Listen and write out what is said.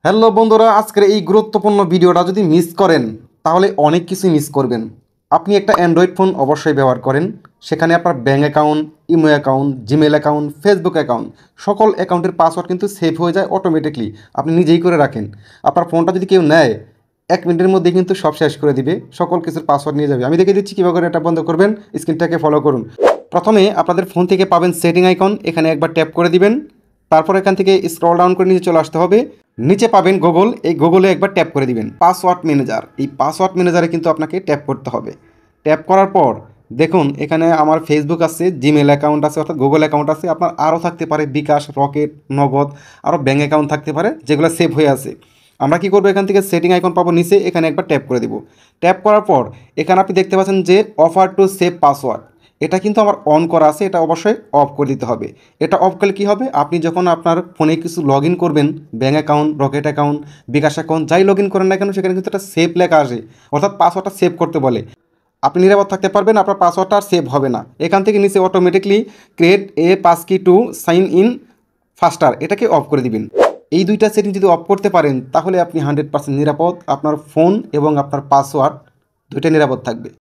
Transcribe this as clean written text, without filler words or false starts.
Hello বন্ধুরা, আজকের এই গুরুত্বপূর্ণ ভিডিওটা যদি মিস করেন তাহলে অনেক কিছু মিস করবেন। আপনি একটা অ্যান্ড্রয়েড ফোন অবশ্যই ব্যবহার করেন, সেখানে আপনার bank account, imo account, Gmail account, Facebook account, সকল অ্যাকাউন্টের পাসওয়ার্ড কিন্তু সেভ হয়ে যায় অটোমেটিকলি। আপনি নিজেই করে রাখেন। আপনার ফোনটা যদি কেউ নেয় 1 মিনিটের মধ্যে কিন্তু সব শেষ করে দিবে, সকল কিছুর পাসওয়ার্ড নিয়ে যাবে। আমি দেখে দিচ্ছি কীভাবে করে এটা বন্ধ করবেন। স্ক্রিনটাকে ফলো করুন। প্রথমে আপনাদের ফোন থেকে পাবেন সেটিং আইকন, এখানে একবার ট্যাপ করে দিবেন। তারপর এখান থেকে স্ক্রল ডাউন করে নিচে চলে আসতে হবে। নিচে পাবেন গুগল, এই গুগলে একবার ট্যাপ করে দিবেন। পাসওয়ার্ড ম্যানেজার, এই পাসওয়ার্ড ম্যানেজারে কিন্তু আপনাকে ট্যাপ করতে হবে। ট্যাপ করার পর দেখুন এখানে আমার ফেসবুক আছে, জিমেল অ্যাকাউন্ট আছে, অর্থাৎ গুগল অ্যাকাউন্ট আছে। আপনার আরও থাকতে পারে বিকাশ, রকেট, নগদ, আরও ব্যাঙ্ক অ্যাকাউন্ট থাকতে পারে যেগুলো সেভ হয়ে আছে। আমরা কী করবো, এখান থেকে সেটিং আইকন পাবো নিচে, এখানে একবার ট্যাপ করে দিব। ট্যাপ করার পর এখানে আপনি দেখতে পাচ্ছেন যে অফার টু সেভ পাসওয়ার্ড, এটা কিন্তু আমার অন করা আছে, এটা অবশ্যই অফ করে দিতে হবে। এটা অফ করলে কী হবে, আপনি যখন আপনার ফোনে কিছু লগ ইন করবেন, ব্যাঙ্ক অ্যাকাউন্ট, রকেট অ্যাকাউন্ট, বিকাশ অ্যাকাউন্ট, যাই লগ ইন করেন না কেন, সেখানে কিন্তু একটা সেভ লেখা আসে, অর্থাৎ পাসওয়ার্ডটা সেভ করতে বলে। আপনি নিরাপদ থাকতে পারবেন, আপনার পাসওয়ার্ডটা আর সেভ হবে না। এখান থেকে নিচে অটোমেটিকলি ক্রিয়েট এ পাস কি টু সাইন ইন ফাস্টার, এটাকে অফ করে দিবেন। এই দুইটা সেটিং যদি অফ করতে পারেন তাহলে আপনি 100% নিরাপদ। আপনার ফোন এবং আপনার পাসওয়ার্ড দুইটা নিরাপদ থাকবে।